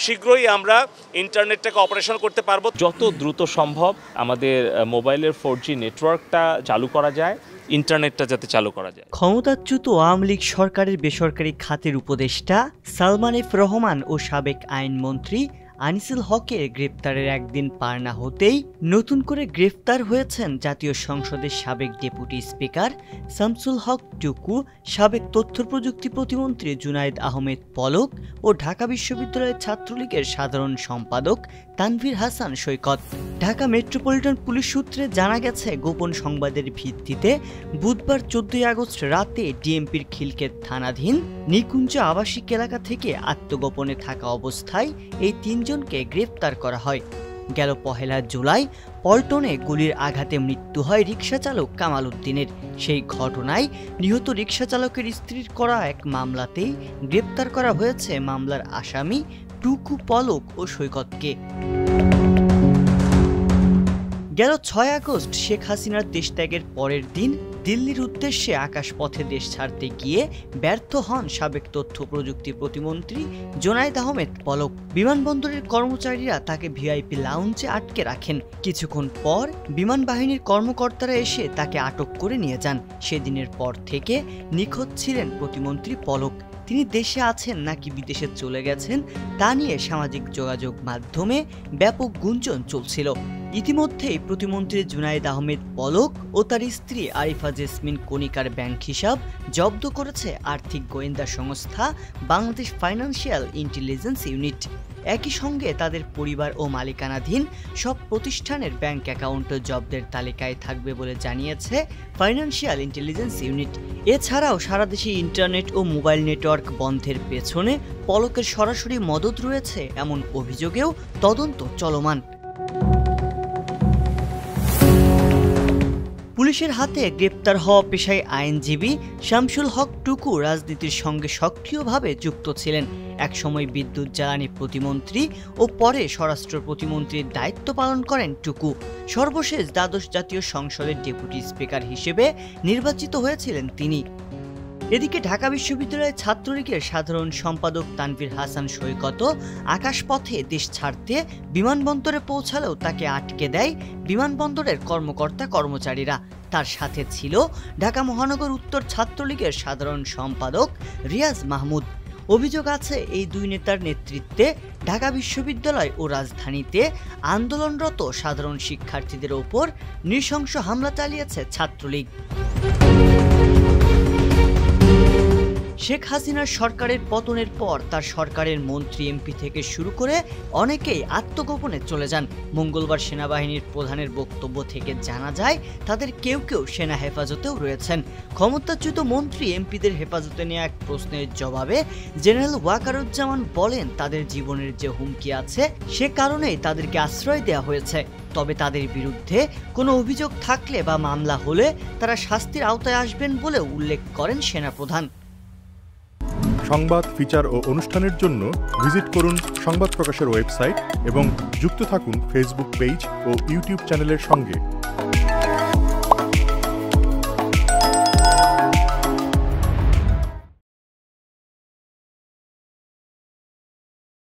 শীঘ্রই আমরা ইন্টারনেটটাকে অপারেশন করতে পারবো। যত দ্রুত সম্ভব আমাদের মোবাইলের 4G নেটওয়ার্কটা চালু করা যায়, ইন্টারনেটটা যাতে চালু করা যায়। ক্ষমতাচ্যুত আওয়ামী লীগ সরকারের বেসরকারি খাতের উপদেষ্টা সালমান এফ রহমান ও সাবেক আইনমন্ত্রী আনিসুল হকের গ্রেপ্তারের একদিন পার না হতেই নতুন করে গ্রেফতার হয়েছেন জাতীয় সংসদের সাবেক ডেপুটি স্পিকার শামসুল হক টুকু, সাবেক তথ্য প্রযুক্তি প্রতিমন্ত্রী জুনায়েদ আহমেদ পলক ও ঢাকা বিশ্ববিদ্যালয়ের ছাত্রলীগের সাধারণ সম্পাদক তানভীর হাসান সৈকত। ঢাকা মেট্রোপলিটন পুলিশ সূত্রে জানা গেছে, গোপন সংবাদের ভিত্তিতে বুধবার 14 আগস্ট রাতে ডিএমপির খিলক্ষেত থানাধীন নিকুঞ্জ আবাসিক এলাকা থেকে আত্মগোপনে থাকা অবস্থায় এই তিনজনকে গ্রেপ্তার করা হয়। গেল 1 জুলাই পল্টনে গুলির আঘাতে মৃত্যু হয় রিকশা চালক কামাল উদ্দিনের। সেই ঘটনায় নিহত রিকশা চালকের স্ত্রীর করা এক মামলাতেই গ্রেপ্তার করা হয়েছে মামলার আসামি টুকু, পলক ও সৈকতকে। গেল 6 আগস্ট শেখ হাসিনার দেশত্যাগের পরের দিন দিল্লির উদ্দেশ্যে আকাশপথে দেশ ছাড়তে গিয়ে ব্যর্থ হন সাবেক তথ্য প্রযুক্তি প্রতিমন্ত্রী জুনায়েদ আহমেদ পলক। বিমানবন্দরের কর্মচারীরা তাকে ভিআইপি লাউঞ্জে আটকে রাখেন। কিছুক্ষণ পর বিমান বাহিনীর কর্মকর্তারা এসে তাকে আটক করে নিয়ে যান। সেদিনের পর থেকে নিখোঁজ ছিলেন প্রতিমন্ত্রী পলক। তিনি দেশে আছেন নাকি বিদেশে চলে গেছেন তা নিয়ে সামাজিক যোগাযোগ মাধ্যমে ব্যাপক গুঞ্জন চলছিল। ইতিমধ্যেই প্রতিমন্ত্রী জুনায়েদ আহমেদ পলক ও তার স্ত্রী আরিফা জেসমিন কণিকার ব্যাংক হিসাব জব্দ করেছে আর্থিক গোয়েন্দা সংস্থা বাংলাদেশ ফাইন্যান্সিয়াল ইন্টেলিজেন্স ইউনিট। একই সঙ্গে তাদের পরিবার ও মালিকানাধীন সব প্রতিষ্ঠানের ব্যাংক অ্যাকাউন্টও জব্দের তালিকায় থাকবে বলে জানিয়েছে ফাইন্যান্সিয়াল ইন্টেলিজেন্স ইউনিট। এছাড়াও সারা দেশে ইন্টারনেট ও মোবাইল নেটওয়ার্ক বন্ধের পেছনে পলকের সরাসরি মদত রয়েছে এমন অভিযোগেও তদন্ত চলমান। পুলিশের হাতে গ্রেপ্তার হওয়া পেশায় আইনজীবী শামসুল হক টুকু রাজনীতির সঙ্গে সক্রিয়ভাবে যুক্ত ছিলেন। একসময় বিদ্যুৎ জ্বালানি প্রতিমন্ত্রী ও পরে স্বরাষ্ট্র প্রতিমন্ত্রীর দায়িত্ব পালন করেন টুকু। সর্বশেষ দ্বাদশ জাতীয় সংসদের ডেপুটি স্পিকার হিসেবে নির্বাচিত হয়েছিলেন তিনি। এদিকে ঢাকা বিশ্ববিদ্যালয়ের ছাত্রলীগের সাধারণ সম্পাদক তানভীর হাসান সৈকত আকাশপথে দেশ ছাড়তে বিমানবন্দরে পৌঁছালেও তাকে আটকে দেয় বিমানবন্দরের কর্মকর্তা কর্মচারীরা। তার সাথে ছিল ঢাকা মহানগর উত্তর ছাত্রলীগের সাধারণ সম্পাদক রিয়াজ মাহমুদ। অভিযোগ আছে, এই দুই নেতার নেতৃত্বে ঢাকা বিশ্ববিদ্যালয় ও রাজধানীতে আন্দোলনরত সাধারণ শিক্ষার্থীদের ওপর নৃশংস হামলা চালিয়েছে ছাত্রলীগ। শেখ হাসিনার সরকারের পতনের পর তার সরকারের মন্ত্রী এমপি থেকে শুরু করে অনেকেই আত্মগোপনে চলে যান। মঙ্গলবার সেনাবাহিনীর প্রধানের বক্তব্য থেকে জানা যায়, তাদের কেউ কেউ সেনা হেফাজতেও রয়েছেন। ক্ষমতাচ্যুত মন্ত্রী এমপিদের হেফাজতে নেওয়া এক প্রশ্নের জবাবে জেনারেল ওয়াকারুজ্জামান বলেন, তাদের জীবনের যে হুমকি আছে সে কারণেই তাদেরকে আশ্রয় দেওয়া হয়েছে। তবে তাদের বিরুদ্ধে কোনো অভিযোগ থাকলে বা মামলা হলে তারা শাস্তির আওতায় আসবেন বলে উল্লেখ করেন সেনাপ্রধান। সংবাদ, ফিচার ও অনুষ্ঠানের জন্য ভিজিট করুন সংবাদ প্রকাশের ওয়েবসাইট এবং যুক্ত থাকুন ফেসবুক পেজ ও ইউটিউব চ্যানেলের সঙ্গে।